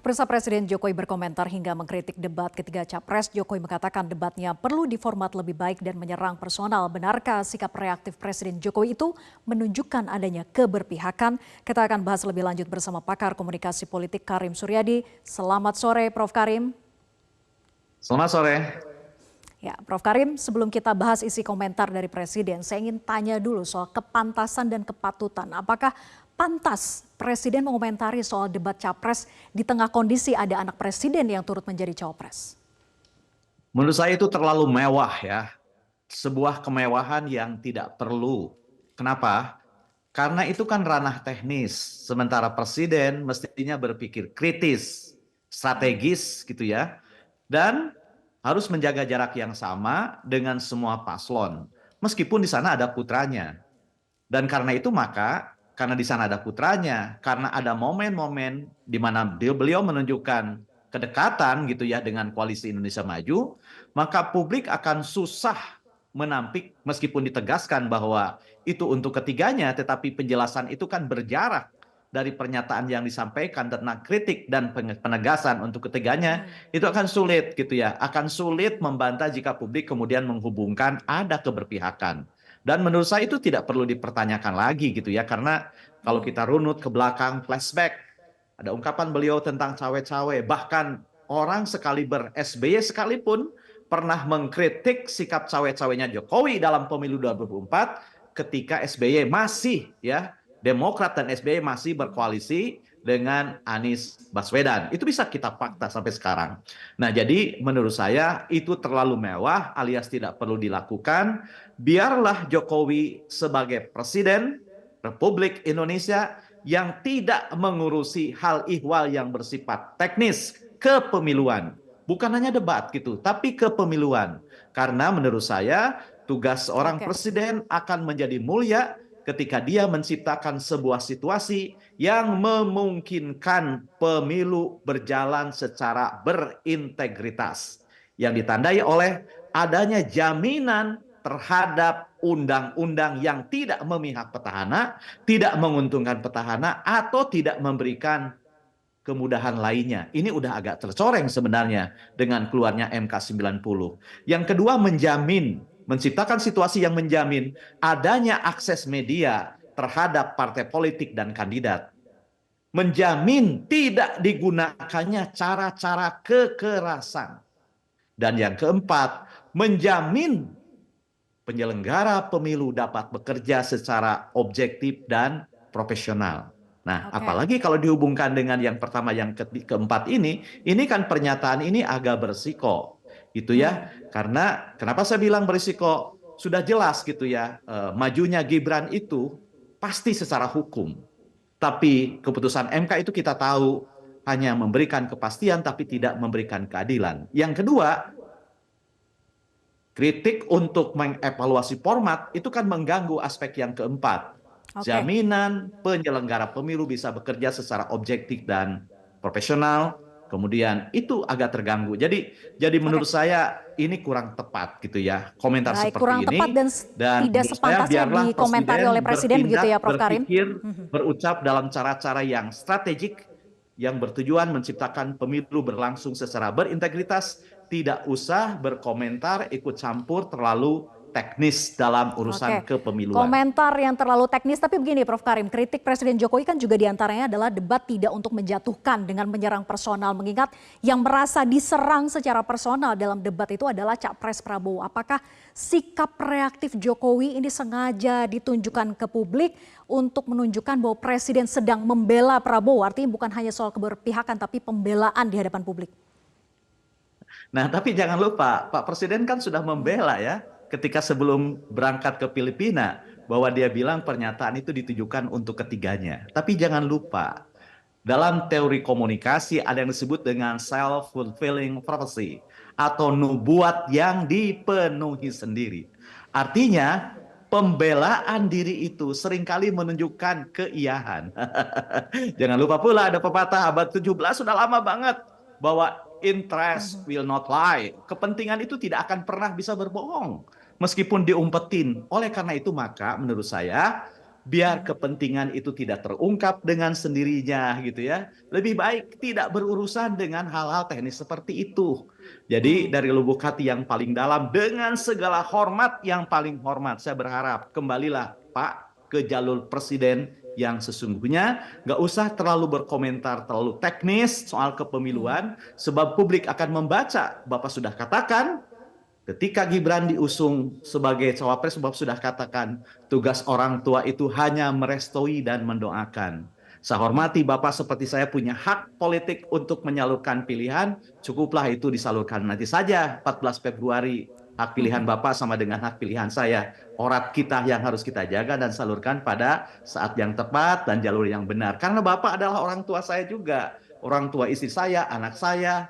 Pemirsa Presiden Jokowi berkomentar hingga mengkritik debat ketiga capres. Jokowi mengatakan debatnya perlu diformat lebih baik dan menyerang personal. Benarkah sikap reaktif Presiden Jokowi itu menunjukkan adanya keberpihakan? Kita akan bahas lebih lanjut bersama pakar komunikasi politik Karim Suryadi. Selamat sore Prof. Karim. Selamat sore. Ya, Prof. Karim, sebelum kita bahas isi komentar dari Presiden, saya ingin tanya dulu soal kepantasan dan kepatutan. Apakah pantas Presiden mengomentari soal debat capres di tengah kondisi ada anak Presiden yang turut menjadi cawapres? Menurut saya itu terlalu mewah ya. Sebuah kemewahan yang tidak perlu. Kenapa? Karena itu kan ranah teknis. Sementara Presiden mestinya berpikir kritis, strategis gitu ya. Dan harus menjaga jarak yang sama dengan semua paslon. Meskipun di sana ada putranya. Dan karena itu karena di sana ada putranya, karena ada momen-momen di mana beliau menunjukkan kedekatan gitu ya dengan Koalisi Indonesia Maju, maka publik akan susah menampik meskipun ditegaskan bahwa itu untuk ketiganya, tetapi penjelasan itu kan berjarak dari pernyataan yang disampaikan tentang kritik dan penegasan untuk ketiganya, itu akan sulit gitu ya, akan sulit membantah jika publik kemudian menghubungkan ada keberpihakan. Dan menurut saya itu tidak perlu dipertanyakan lagi gitu ya, karena kalau kita runut ke belakang flashback, ada ungkapan beliau tentang cawe-cawe, bahkan orang sekaliber SBY sekalipun pernah mengkritik sikap cawe-cawenya Jokowi dalam pemilu 2024 ketika SBY masih ya, Demokrat dan SBY masih berkoalisi dengan Anies Baswedan. Itu bisa kita fakta sampai sekarang. Nah, jadi menurut saya itu terlalu mewah alias tidak perlu dilakukan. Biarlah Jokowi sebagai Presiden Republik Indonesia yang tidak mengurusi hal ihwal yang bersifat teknis kepemiluan. Bukan hanya debat gitu, tapi kepemiluan. Karena menurut saya tugas seorang presiden akan menjadi mulia ketika dia menciptakan sebuah situasi yang memungkinkan pemilu berjalan secara berintegritas. Yang ditandai oleh adanya jaminan terhadap undang-undang yang tidak memihak petahana, tidak menguntungkan petahana, atau tidak memberikan kemudahan lainnya. Ini udah agak tercoreng sebenarnya dengan keluarnya MK 90. Yang kedua, menciptakan situasi yang menjamin adanya akses media terhadap partai politik dan kandidat. Menjamin tidak digunakannya cara-cara kekerasan. Dan yang keempat, menjamin penyelenggara pemilu dapat bekerja secara objektif dan profesional. Nah, apalagi kalau dihubungkan dengan yang pertama, yang keempat ini kan pernyataan ini agak berisiko, gitu ya. Karena kenapa saya bilang berisiko? Sudah jelas gitu ya, majunya Gibran itu pasti secara hukum. Tapi keputusan MK itu kita tahu hanya memberikan kepastian tapi tidak memberikan keadilan. Yang kedua, kritik untuk mengevaluasi format itu kan mengganggu aspek yang keempat. Jaminan penyelenggara pemilu bisa bekerja secara objektif dan profesional, kemudian itu agak terganggu. Jadi menurut saya ini kurang tepat gitu ya, komentar seperti kurang ini. tepat dan tidak sepantasnya dikomentari oleh Presiden begitu ya, Prof. Karim? Berucap dalam cara-cara yang strategik, yang bertujuan menciptakan pemilu berlangsung secara berintegritas, tidak usah berkomentar ikut campur terlalu teknis dalam urusan kepemiluan. Komentar yang terlalu teknis, tapi begini Prof. Karim, kritik Presiden Jokowi kan juga diantaranya adalah debat tidak untuk menjatuhkan dengan menyerang personal, mengingat yang merasa diserang secara personal dalam debat itu adalah Capres Prabowo. Apakah sikap reaktif Jokowi ini sengaja ditunjukkan ke publik untuk menunjukkan bahwa Presiden sedang membela Prabowo, artinya bukan hanya soal keberpihakan tapi pembelaan di hadapan publik? Nah, tapi jangan lupa, Pak Presiden kan sudah membela ya, ketika sebelum berangkat ke Filipina, bahwa dia bilang pernyataan itu ditujukan untuk ketiganya. Tapi jangan lupa, dalam teori komunikasi ada yang disebut dengan self-fulfilling prophecy, atau nubuat yang dipenuhi sendiri. Artinya, pembelaan diri itu seringkali menunjukkan keiyahan. Jangan lupa pula ada pepatah abad 17 sudah lama banget, bahwa interest will not lie. Kepentingan itu tidak akan pernah bisa berbohong meskipun diumpetin. Oleh karena itu maka menurut saya biar kepentingan itu tidak terungkap dengan sendirinya gitu ya. Lebih baik tidak berurusan dengan hal-hal teknis seperti itu. Jadi Hmm. dari lubuk hati yang paling dalam dengan segala hormat yang paling hormat, saya berharap kembalilah Pak ke jalur presiden yang sesungguhnya, nggak usah terlalu berkomentar terlalu teknis soal Hmm. kepemiluan, sebab publik akan membaca. Bapak sudah katakan ketika Gibran diusung sebagai cawapres, sebab sudah katakan tugas orang tua itu hanya merestui dan mendoakan. Saya hormati Bapak, seperti saya punya hak politik untuk menyalurkan pilihan, cukuplah itu disalurkan nanti saja 14 Februari. Hak pilihan Hmm. Bapak sama dengan hak pilihan saya. Orat kita yang harus kita jaga dan salurkan pada saat yang tepat dan jalur yang benar. Karena Bapak adalah orang tua saya juga. Orang tua istri saya, anak saya,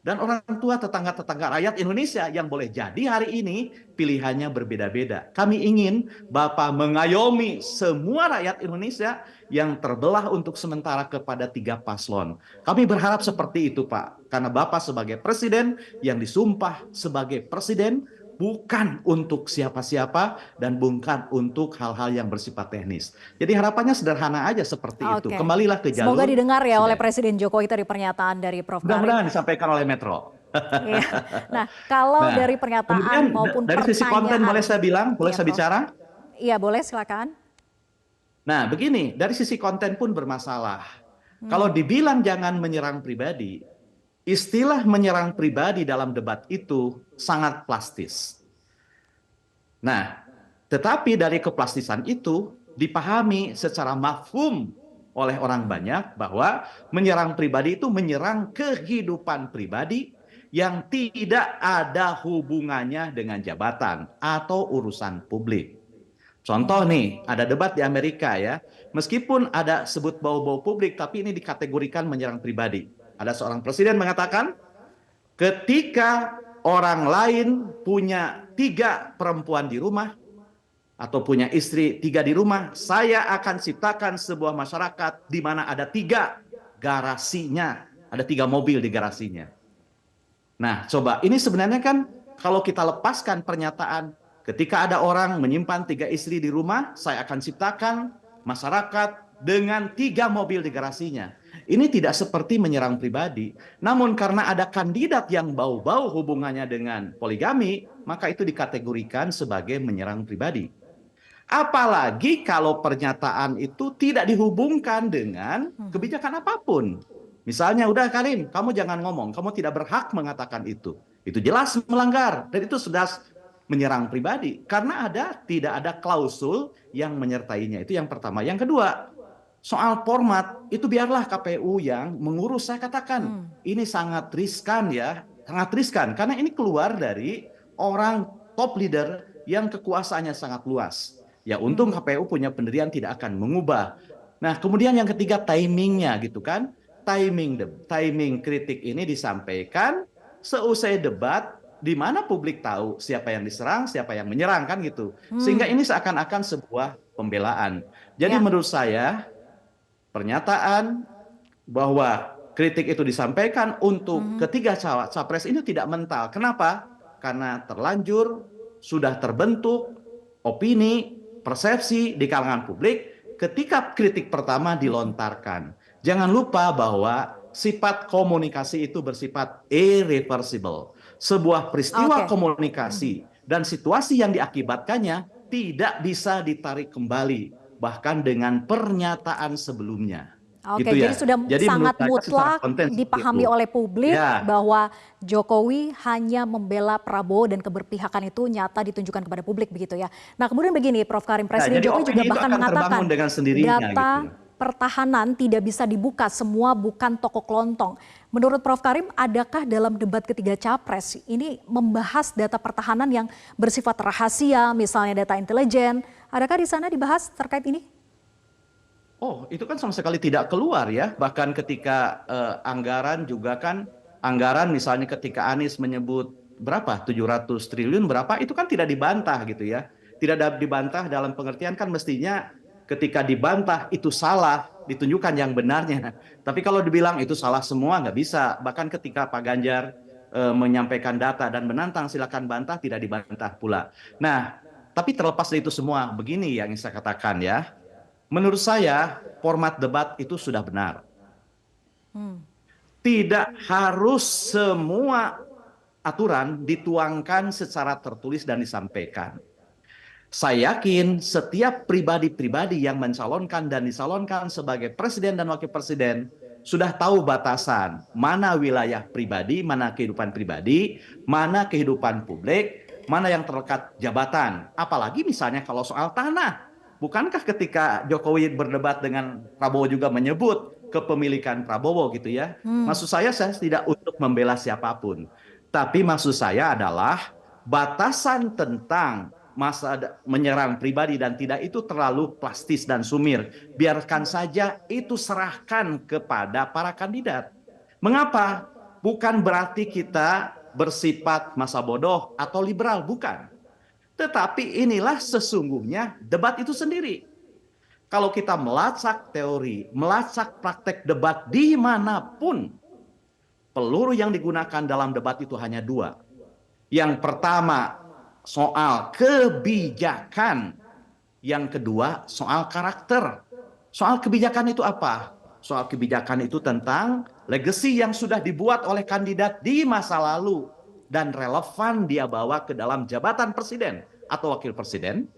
dan orang tua tetangga-tetangga rakyat Indonesia yang boleh jadi hari ini pilihannya berbeda-beda. Kami ingin Bapak mengayomi semua rakyat Indonesia yang terbelah untuk sementara kepada 3 paslon. Kami berharap seperti itu, Pak. Karena Bapak sebagai presiden yang disumpah sebagai presiden bukan untuk siapa-siapa dan bukan untuk hal-hal yang bersifat teknis. Jadi harapannya sederhana aja seperti itu. Oke. Kembalilah ke Semoga jalur didengar ya oleh presiden. Presiden Jokowi tadi pernyataan dari Prof. Karim. Mudah-mudahan disampaikan oleh Metro. Iya. Nah, kalau Nah, dari pernyataan kemudian maupun dari sisi konten boleh pertanyaan, saya bilang, boleh iya saya Prof. bicara? Iya boleh silakan. Nah, begini, dari sisi konten pun bermasalah. Kalau Hmm. dibilang jangan menyerang pribadi, istilah menyerang pribadi dalam debat itu sangat plastis. Nah, tetapi dari keplastisan itu dipahami secara mafhum oleh orang Hmm. banyak bahwa menyerang pribadi itu menyerang kehidupan pribadi yang tidak ada hubungannya dengan jabatan atau urusan publik. Contoh Hmm. nih, ada debat di Amerika ya. Meskipun ada sebut bau-bau publik, tapi ini dikategorikan menyerang pribadi. Ada seorang presiden mengatakan, ketika orang lain punya 3 perempuan di rumah, atau punya istri 3 di rumah, saya akan ciptakan sebuah masyarakat di mana ada 3 garasinya, ada 3 mobil di garasinya. Nah, coba ini sebenarnya kan kalau kita lepaskan pernyataan ketika ada orang menyimpan 3 istri di rumah, saya akan ciptakan masyarakat dengan 3 mobil di garasinya. Ini tidak seperti menyerang pribadi. Namun karena ada kandidat yang bau-bau hubungannya dengan poligami, maka itu dikategorikan sebagai menyerang pribadi. Apalagi kalau pernyataan itu tidak dihubungkan dengan Hmm. kebijakan apapun. Misalnya, udah Karim, kamu jangan ngomong, kamu tidak berhak mengatakan itu. Itu jelas melanggar, dan itu sudah menyerang pribadi. Karena tidak ada klausul yang menyertainya. Itu yang pertama. Yang kedua, soal format, itu biarlah KPU yang mengurus. Saya katakan, Hmm. ini sangat riskan ya, sangat riskan. Karena ini keluar dari orang top leader yang kekuasaannya sangat luas. Ya untung Hmm. KPU punya pendirian tidak akan mengubah. Nah, kemudian yang ketiga timingnya gitu kan. Timing kritik ini disampaikan seusai debat di mana publik tahu siapa yang diserang, siapa yang menyerang kan gitu. Sehingga Hmm. ini seakan-akan sebuah pembelaan. Jadi Ya. menurut saya pernyataan bahwa kritik itu disampaikan untuk Hmm. ketiga capres ini tidak mental. Kenapa? Karena terlanjur sudah terbentuk opini, persepsi di kalangan publik ketika kritik pertama dilontarkan. Jangan lupa bahwa sifat komunikasi itu bersifat irreversible. Sebuah peristiwa Oke. komunikasi dan situasi yang diakibatkannya tidak bisa ditarik kembali, bahkan dengan pernyataan sebelumnya. Oke, Gitu jadi ya. sudah Jadi menurut sangat saya secara mutlak konten seperti dipahami itu. oleh publik Ya, bahwa Jokowi hanya membela Prabowo dan keberpihakan itu nyata ditunjukkan kepada publik begitu ya. Nah, kemudian begini Prof. Karim, ya, Presiden jadi Jokowi juga opini itu bahkan akan mengatakan terbangun dengan sendirinya gitu. data pertahanan tidak bisa dibuka, semua bukan toko kelontong. Menurut Prof. Karim, adakah dalam debat ketiga capres ini membahas data pertahanan yang bersifat rahasia, misalnya data intelijen? Adakah di sana dibahas terkait ini? Oh, itu kan sama sekali tidak keluar ya. Bahkan ketika anggaran juga kan, anggaran misalnya ketika Anies menyebut berapa, 700 triliun berapa, itu kan tidak dibantah gitu ya. Tidak dibantah dalam pengertian kan mestinya ketika dibantah itu salah, ditunjukkan yang benarnya. Tapi kalau dibilang itu salah semua nggak bisa. Bahkan ketika Pak Ganjar menyampaikan data dan menantang silakan bantah, tidak dibantah pula. Nah, tapi terlepas dari itu semua, begini yang saya katakan ya. Menurut saya, format debat itu sudah benar. Tidak harus semua aturan dituangkan secara tertulis dan disampaikan. Saya yakin setiap pribadi-pribadi yang mencalonkan dan dicalonkan sebagai presiden dan wakil presiden sudah tahu batasan mana wilayah pribadi, mana kehidupan pribadi, mana kehidupan publik, mana yang terlekat jabatan. Apalagi misalnya kalau soal tanah. Bukankah ketika Jokowi berdebat dengan Prabowo juga menyebut kepemilikan Prabowo gitu ya? Maksud saya tidak untuk membela siapapun. Tapi maksud saya adalah batasan tentang masa menyerang pribadi dan tidak itu terlalu plastis dan sumir. Biarkan saja itu serahkan kepada para kandidat. Mengapa? Bukan berarti kita bersifat masa bodoh atau liberal, bukan. Tetapi inilah sesungguhnya debat itu sendiri. Kalau kita melacak teori, melacak praktek debat dimanapun, peluru yang digunakan dalam debat itu hanya dua. Yang pertama soal kebijakan, yang kedua soal karakter. Soal kebijakan itu apa? Soal kebijakan itu tentang legacy yang sudah dibuat oleh kandidat di masa lalu dan relevan dia bawa ke dalam jabatan presiden atau wakil presiden.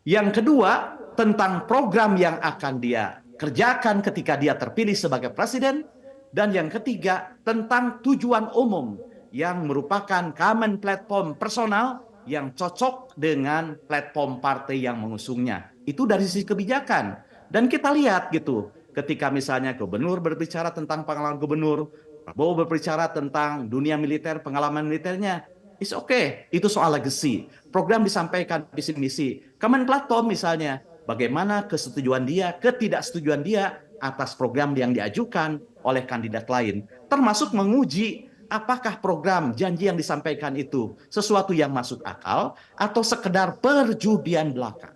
Yang kedua, tentang program yang akan dia kerjakan ketika dia terpilih sebagai presiden. Dan yang ketiga, tentang tujuan umum yang merupakan common platform personal yang cocok dengan platform partai yang mengusungnya. Itu dari sisi kebijakan. Dan kita lihat gitu, ketika misalnya gubernur berbicara tentang pengalaman gubernur, Prabowo berbicara tentang dunia militer, pengalaman militernya, it's okay, itu soal legacy. Program disampaikan visi misi. Common platform misalnya, bagaimana kesetujuan dia, ketidaksetujuan dia atas program yang diajukan oleh kandidat lain. Termasuk menguji apakah program janji yang disampaikan itu sesuatu yang masuk akal atau sekedar perjudian belaka.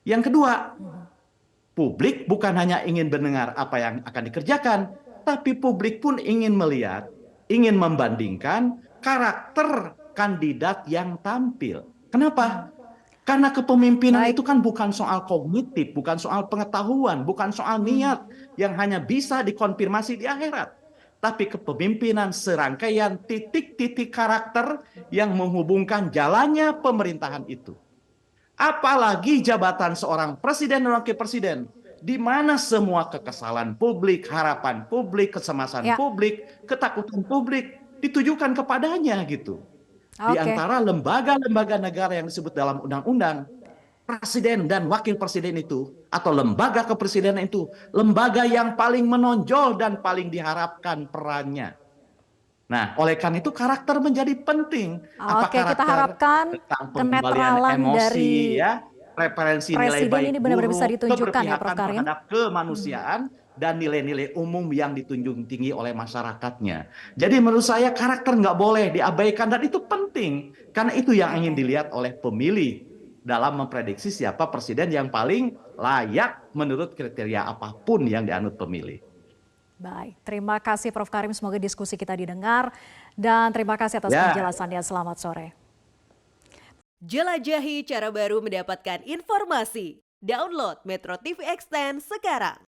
Yang kedua, publik bukan hanya ingin mendengar apa yang akan dikerjakan, tapi publik pun ingin melihat, ingin membandingkan karakter kandidat yang tampil. Kenapa? Karena kepemimpinan itu kan bukan soal kognitif, bukan soal pengetahuan, bukan soal niat yang hanya bisa dikonfirmasi di akhirat. Tapi kepemimpinan serangkaian titik-titik karakter yang menghubungkan jalannya pemerintahan itu. Apalagi jabatan seorang presiden dan wakil presiden, di mana semua kekesalan publik, harapan publik, kecemasan publik, ketakutan publik ditujukan kepadanya gitu. Di antara lembaga-lembaga negara yang disebut dalam undang-undang, presiden dan wakil presiden itu, atau lembaga kepresidenan itu, lembaga yang paling menonjol dan paling diharapkan perannya. Nah, oleh karena itu karakter menjadi penting. Apa karakter kita harapkan tentang kenetralan emosi, dari ya, referensi nilai presiden baik ini benar-benar bisa buruk, ditunjukkan ya, Prof. keberpihakan Karim. terhadap kemanusiaan, dan nilai-nilai umum yang ditunjung tinggi oleh masyarakatnya. Jadi menurut saya karakter nggak boleh diabaikan dan itu penting. Karena itu yang ingin dilihat oleh pemilih dalam memprediksi siapa presiden yang paling layak menurut kriteria apapun yang dianut pemilih. Baik, terima kasih Prof. Karim. Semoga diskusi kita didengar. Dan terima kasih atas penjelasannya. Selamat sore. Jelajahi cara baru mendapatkan informasi. Download Metro TV Extend sekarang.